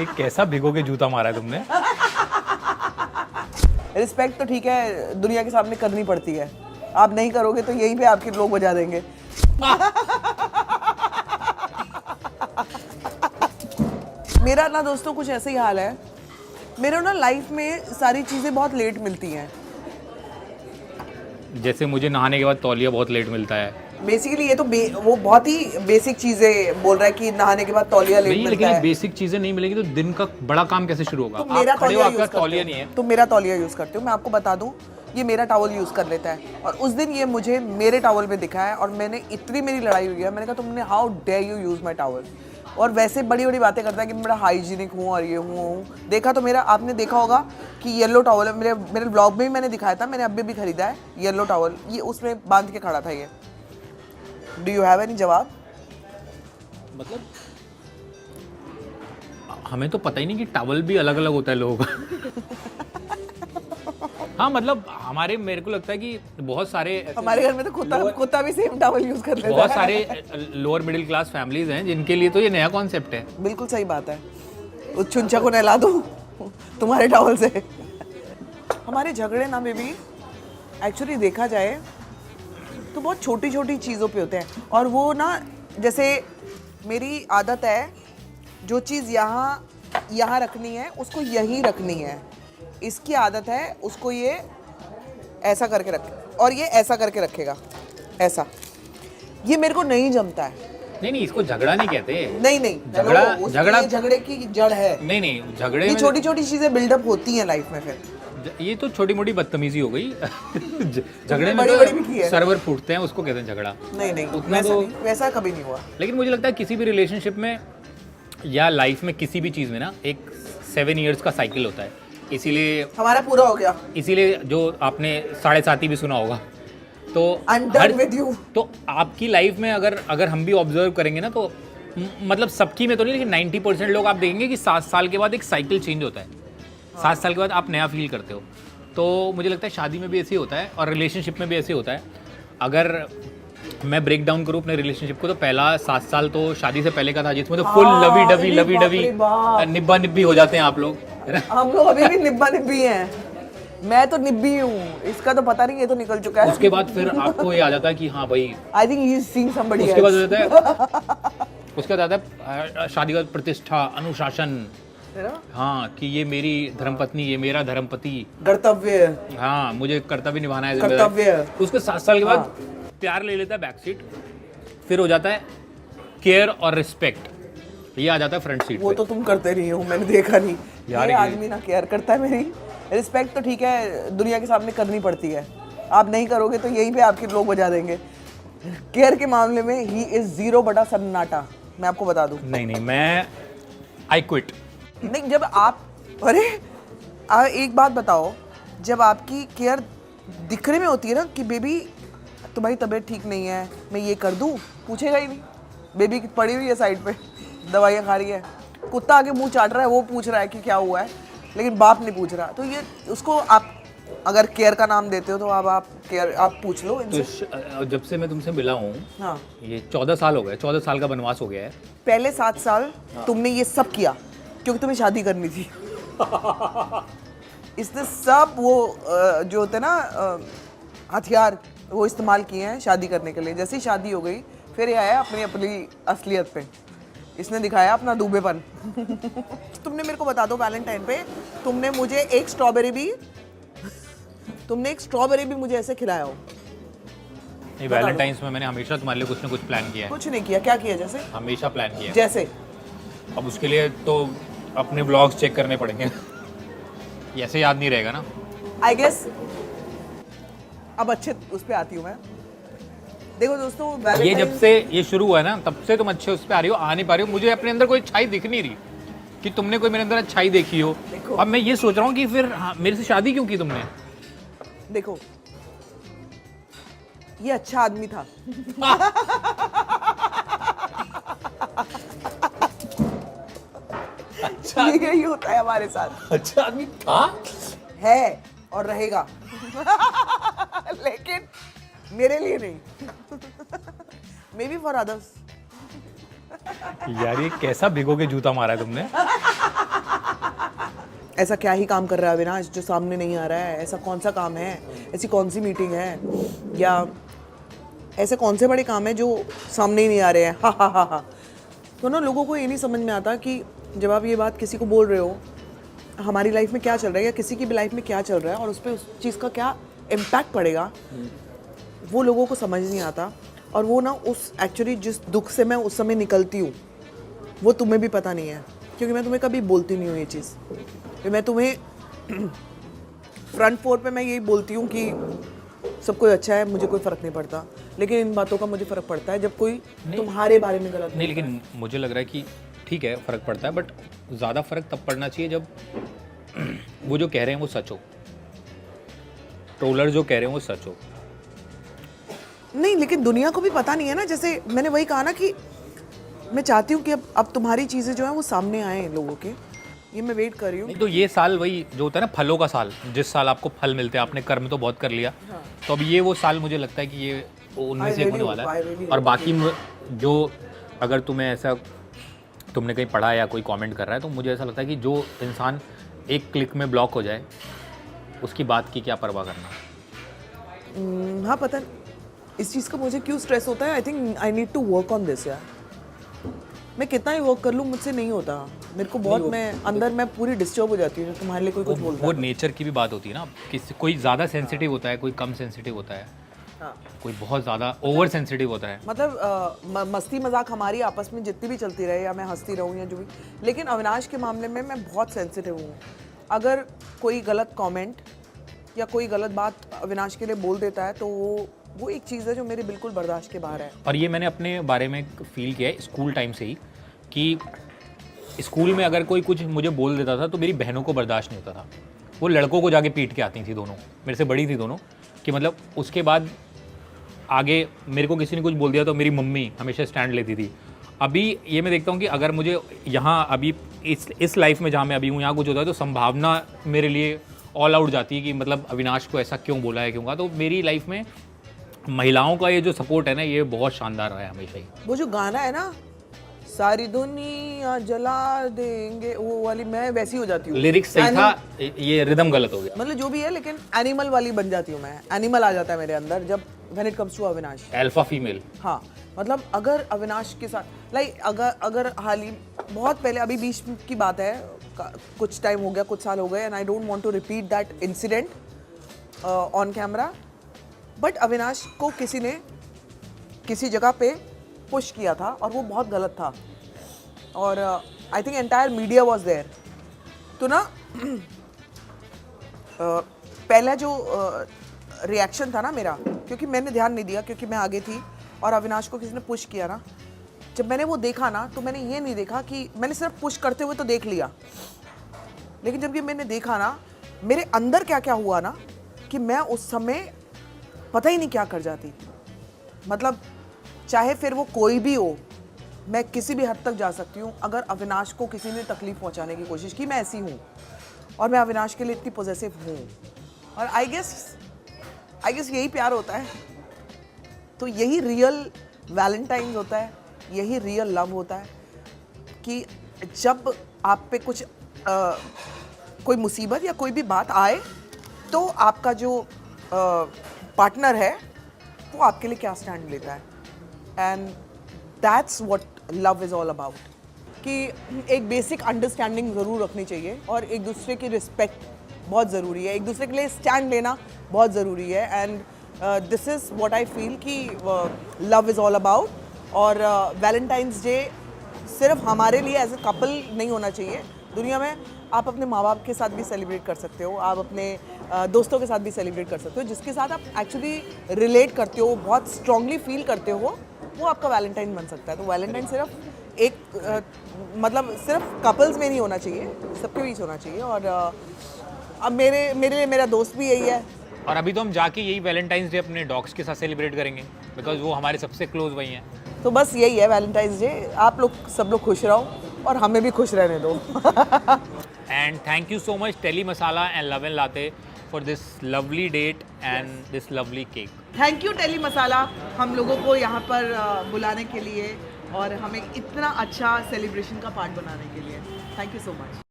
ये कैसा भिगो के जूता मारा है तुमने? रिस्पेक्ट तो ठीक है, दुनिया के सामने करनी पड़ती है। आप नहीं करोगे तो यहीं पे आपके लोग बजा देंगे। मेरा ना दोस्तों कुछ ऐसा ही हाल है। मेरे ना लाइफ में सारी चीज़ें बहुत लेट मिलती हैं। जैसे मुझे नहाने के बाद तौलिया बहुत लेट मिलता है। बेसिकली ये तो वो बहुत ही बेसिक चीज़ें बोल रहा है कि नहाने के बाद तौलिया लेट नहीं, मिलता लेकिन है। बेसिक चीजें नहीं मिलेंगी तो दिन का बड़ा काम कैसे शुरू होगा? तुम मेरा आप खड़े हो, तौलिया आपका यूज करते तौलिया हो। नहीं है। तुम मेरा तौलिया यूज करते हो। मैं आपको बता दूं, ये मेरा टॉवल यूज कर लेता है और उस दिन ये मुझे मेरे टॉवल पे दिखा है और मैंने इतनी मेरी लड़ाई हुई है। मैंने कहा तुमने how dare you use my towel. और वैसे बड़ी बड़ी बातें करता है कि मैं बड़ा हाइजीनिक हूँ और ये हूँ। देखा तो मेरा, आपने देखा होगा कि येलो टॉवल है। मेरे ब्लॉग में भी मैंने दिखाया था, मैंने अभी भी खरीदा है येलो टॉवल। ये उसमें बांध के खड़ा था ये। डू यू हैव एनी जवाब? मतलब हमें तो पता ही नहीं कि टॉवल भी अलग अलग होता है लोगों का। हाँ, मतलब मेरे को लगता है कि बहुत सारे हमारे घर में तो कुत्ता भी सेम टॉवल यूज कर लेता है। बहुत सारे लोअर मिडिल क्लास फैमिलीज हैं जिनके लिए तो ये नया कॉन्सेप्ट है। बिल्कुल सही बात है। उस चुंचा को नहला दो तुम्हारे टॉवल से। हमारे झगड़े ना में भी एक्चुअली देखा जाए तो बहुत छोटी छोटी चीज़ों पे होते हैं। और वो ना, जैसे मेरी आदत है जो चीज़ यहाँ रखनी है उसको यहीं रखनी है। इसकी आदत है उसको ये ऐसा करके रखे और ये ऐसा करके रखेगा, ऐसा। ये मेरे को नहीं जमता है। नहीं, इसको झगड़ा नहीं कहते। नहीं, झगड़े की जड़ है। नहीं, झगड़े ये में छोटी छोटी चीजें बिल्डअप होती हैं लाइफ में। फिर ये तो छोटी मोटी बदतमीजी हो गई। झगड़े में बड़ी भी की है। तो सर्वर फूटते हैं, उसको कहते हैं झगड़ा। नहीं, उतना तो वैसा कभी नहीं हुआ। लेकिन मुझे लगता है किसी भी रिलेशनशिप में या लाइफ में किसी भी चीज़ में ना एक 7 इयर्स का साइकिल होता है। इसीलिए हमारा पूरा हो गया। इसीलिए जो आपने 7.5 भी सुना होगा, तो with you। तो आपकी लाइफ में अगर हम भी ऑब्जर्व करेंगे ना, तो मतलब सबकी में तो नहीं, लेकिन 90% लोग आप देखेंगे कि 7 साल के बाद एक साइकिल चेंज होता है। 7 साल के बाद आप नया फील करते हो। तो मुझे लगता है शादी में भी ऐसे ही होता है और रिलेशनशिप में भी ऐसे होता है। अगर मैं ब्रेक डाउन करूँ अपने रिलेशनशिप को, तो पहला 7 साल तो शादी से पहले का था, जिसमें तो फुल लवी डवी निब्बा निब्बी हो जाते हैं आप लोग। हम लोग अभी भी निब्बा निब्बी हैं। मैं तो निब्बी हूँ, इसका तो पता नहीं, ये तो निकल चुका है। उसके बाद फिर आपको ये आ जाता है कि हाँ भाई, I think he is seeing somebody उसके बाद हो जाता है उसके बाद आता है शादी का प्रतिष्ठा, अनुशासन। हाँ, कि ये मेरी धर्मपत्नी, ये मेरा धर्मपति, कर्तव्य। हाँ, मुझे कर्तव्य निभाना है, कर्तव्य। उसके 7 साल के बाद प्यार ले लेता है बैक सीट। फिर हो जाता है केयर और रिस्पेक्ट, ये आ जाता है फ्रंट सीट। वो तो तुम करते नहीं हो, मैंने देखा नहीं यार। ये आदमी ना केयर करता है मेरी। रिस्पेक्ट तो ठीक है, दुनिया के सामने करनी पड़ती है। आप नहीं करोगे तो यहीं पे आपके लोग बजा देंगे। केयर के मामले में ही इज 0 बटा सन्नाटा, मैं आपको बता दूं। नहीं, मैं आई क्विट। नहीं, जब आप, अरे एक बात बताओ, जब आपकी केयर दिखने में होती है ना कि बेबी तुम्हारी तबीयत ठीक नहीं है, मैं ये कर दूं, पूछेगा ही नहीं। बेबी पड़ी हुई है साइड पे, दवाइयाँ खा रही है, कुत्ता आके मुंह चाट रहा है, वो पूछ रहा है कि क्या हुआ है, लेकिन बाप नहीं पूछ रहा। तो ये उसको आप अगर केयर का नाम देते हो तो आप केयर आप पूछ लो इनसे। तो जब से मैं तुमसे मिला हूँ, हाँ, ये 14 साल हो गए, 14 साल का वनवास हो गया है। पहले 7 साल तुमने ये सब किया क्योंकि तुम्हें शादी करनी थी। इसने सब वो जो होते हैं ना हथियार, वो इस्तेमाल किए हैं शादी करने के लिए। जैसे ही शादी हो गई फिर ये आया अपनी असलियत पे, इसने दिखाया अपना डूबेपन। तुमने मेरे को बता दो, वैलेंटाइन पे तुमने मुझे एक स्ट्रॉबेरी भी मुझे ऐसे खिलाया हो? नहीं, वैलेंटाइंस में मैंने हमेशा तुम्हारे लिए कुछ ना कुछ प्लान किया है। कुछ नहीं किया। क्या किया? जैसे हमेशा प्लान किया है। जैसे अब उसके लिए तो अपने ब्लॉग्स चेक करने पड़ेंगे। ऐसे याद नहीं रहेगा ना। आई गेस अब अच्छे उस पे आती हूँ मैं। देखो दोस्तों, ये जब से ये शुरू हुआ है ना, तब से तुम अच्छे उस पे आ रही हो, आ नहीं पा रही हो। मुझे अपने अंदर कोई अच्छाई दिख नहीं रही कि तुमने कोई मेरे अंदर अच्छाई देखी हो। अब मैं ये सोच रहा हूँ कि फिर मेरे से शादी क्यों की तुमने? देखो, ये अच्छा आदमी था। अच्छा, यही होता है हमारे साथ। अच्छा आदमी था, है और रहेगा। लेकिन मेरे लिए नहीं। May be for others. यार ये कैसा भिगो के जूता मारा है तुमने? ऐसा क्या ही काम कर रहा है अविनाश जो सामने नहीं आ रहा है, ऐसा कौन सा काम है, ऐसी कौन सी मीटिंग है, या ऐसे कौन से बड़े काम है जो सामने ही नहीं आ रहे हैं, हा हा हा हा। तो ना लोगों को ये नहीं समझ में आता कि जब आप ये बात किसी को बोल रहे हो, हमारी लाइफ में क्या चल रहा है या किसी की भी लाइफ में क्या चल रहा है और उस पर उस चीज़ का क्या इम्पैक्ट पड़ेगा, वो लोगों को समझ नहीं आता। और वो ना उस एक्चुअली जिस दुख से मैं उस समय निकलती हूँ वो तुम्हें भी पता नहीं है, क्योंकि मैं तुम्हें कभी बोलती नहीं हूँ ये चीज़। तो मैं तुम्हें फ्रंट फ्लोर पे मैं यही बोलती हूँ कि सब कुछ अच्छा है, मुझे कोई फ़र्क नहीं पड़ता, लेकिन इन बातों का मुझे फ़र्क पड़ता है जब कोई तुम्हारे बारे में गलत नहीं, लेकिन मुझे लग रहा है कि ठीक है फ़र्क पड़ता है, बट ज़्यादा फ़र्क तब पड़ना चाहिए जब वो जो कह रहे हैं वो सच हो, ट्रोलर जो कह रहे हैं वो सच हो। नहीं, लेकिन दुनिया को भी पता नहीं है ना। जैसे मैंने वही कहा ना कि मैं चाहती हूँ कि अब तुम्हारी चीज़ें जो है वो सामने आए लोगों के, ये मैं वेट कर रही हूँ। नहीं तो ये साल वही जो होता है ना फलों का साल, जिस साल आपको फल मिलते हैं, आपने कर्म तो बहुत कर लिया, तो अब ये वो साल मुझे लगता है कि ये उनमें से एक होने वाला है। और बाकी जो अगर तुम्हें ऐसा तुमने कहीं पढ़ा या कोई कमेंट कर रहा है, तो मुझे ऐसा लगता है कि जो इंसान एक क्लिक में ब्लॉक हो जाए उसकी बात की क्या परवाह करना। हाँ, पता नहीं इस चीज़ का मुझे क्यों स्ट्रेस होता है। I think I need to work on this यार। मैं कितना ही वर्क कर लूँ मुझसे नहीं होता, मेरे को बहुत मैं अंदर मैं पूरी डिस्टर्ब हो जाती हूँ तुम्हारे लिए कोई कुछ बोलता वो नेचर की भी बात होती है ना, किसी कोई ज़्यादा सेंसिटिव होता है, कोई कम सेंसिटिव होता है, हाँ। कोई बहुत ज़्यादा ओवर सेंसिटिव होता है। मतलब मस्ती मजाक हमारी आपस में जितनी भी चलती रहे या मैं हंसती रहूँ या जो भी, लेकिन अविनाश के मामले में मैं बहुत सेंसिटिव हूँ। अगर कोई गलत कमेंट या कोई गलत बात अविनाश के लिए बोल देता है तो वो एक चीज़ है जो मेरे बिल्कुल बर्दाश्त के बाहर है। और ये मैंने अपने बारे में फील किया है स्कूल टाइम से ही, कि स्कूल में अगर कोई कुछ मुझे बोल देता था तो मेरी बहनों को बर्दाश्त नहीं होता था, वो लड़कों को जाके पीट के आती थी, दोनों मेरे से बड़ी थी दोनों, कि मतलब उसके बाद आगे मेरे को किसी ने कुछ बोल दिया तो मेरी मम्मी हमेशा स्टैंड लेती थी। अभी ये मैं देखता हूँ कि अगर मुझे यहाँ अभी इस लाइफ में जहाँ मैं अभी हूँ यहाँ कुछ होता है तो संभावना मेरे लिए ऑल आउट जाती है कि मतलब अविनाश को ऐसा क्यों बोला है, क्यों कहा। तो मेरी लाइफ में महिलाओं का ये जो सपोर्ट है ना, ये बहुत शानदार रहा है हमेशा ही। वो जो गाना है ना, सारी दुनिया जला देंगे, वो वाली मैं वैसी हो जाती हूँ। लिरिक्स सही था, ये रिदम गलत हो गया। मतलब जो भी है, लेकिन एनिमल वाली बन जाती हूँ मैं, एनिमल आ जाता है मेरे अंदर जब when it comes to Avinash. Alpha female. हाँ, मतलब अगर अविनाश के साथ अगर हाल ही बहुत पहले, अभी बीच की बात है, कुछ टाइम हो गया, कुछ साल हो गए, and I don't want to repeat that incident on camera, but Avinash को किसी ने किसी जगह पे पुश किया था और वो बहुत गलत था, और I think entire media was there. तो ना पहला जो रिएक्शन था ना मेरा, क्योंकि मैंने ध्यान नहीं दिया क्योंकि मैं आगे थी और अविनाश को किसी ने पुश किया ना, जब मैंने वो देखा ना तो मैंने ये नहीं देखा कि मैंने सिर्फ पुश करते हुए तो देख लिया, लेकिन जब ये मैंने देखा ना मेरे अंदर क्या क्या हुआ ना, कि मैं उस समय पता ही नहीं क्या कर जाती। मतलब चाहे फिर वो कोई भी हो, मैं किसी भी हद तक जा सकती हूँ। अगर अविनाश को किसी ने तकलीफ पहुँचाने की कोशिश की, मैं ऐसी हूँ और मैं अविनाश के लिए इतनी पॉजिटिव हूँ, और आई गेस यही प्यार होता है। तो यही रियल वैलेंटाइन्स होता है, यही रियल लव होता है, कि जब आप पे कुछ कोई मुसीबत या कोई भी बात आए तो आपका जो पार्टनर है वो आपके लिए क्या स्टैंड लेता है, and that's what love is all about. कि एक बेसिक अंडरस्टैंडिंग ज़रूर रखनी चाहिए और एक दूसरे की रिस्पेक्ट बहुत ज़रूरी है, एक दूसरे के लिए स्टैंड लेना बहुत ज़रूरी है, and this is what I feel कि लव इज़ ऑल अबाउट। और वैलेंटाइंस डे सिर्फ हमारे लिए एज ए कपल नहीं होना चाहिए, दुनिया में आप अपने माँ बाप के साथ भी सेलिब्रेट कर सकते हो, आप अपने दोस्तों के साथ भी सेलिब्रेट कर सकते हो, जिसके साथ आप एक्चुअली रिलेट करते हो, बहुत स्ट्रांगली फील करते हो, वो आपका वैलेंटाइन बन सकता है। तो वैलेंटाइन सिर्फ एक मतलब सिर्फ कपल्स में नहीं होना चाहिए, सबके बीच होना चाहिए। और अब मेरे लिए मेरा दोस्त भी यही है। और अभी तो हम जाके यही वैलेंटाइंस डे अपने डॉग्स के साथ सेलिब्रेट करेंगे, बिकॉज वो हमारे सबसे क्लोज वही हैं। तो बस यही है वैलेंटाइंस डे, आप लोग सब लोग खुश रहो और हमें भी खुश रहने दो। And thank you so much Telly Masala and love and latte for this lovely date and this lovely cake. Thank you Telly Masala हम लोगों को यहाँ पर बुलाने के लिए और हमें इतना अच्छा सेलिब्रेशन का पार्ट बनाने के लिए। Thank you so much.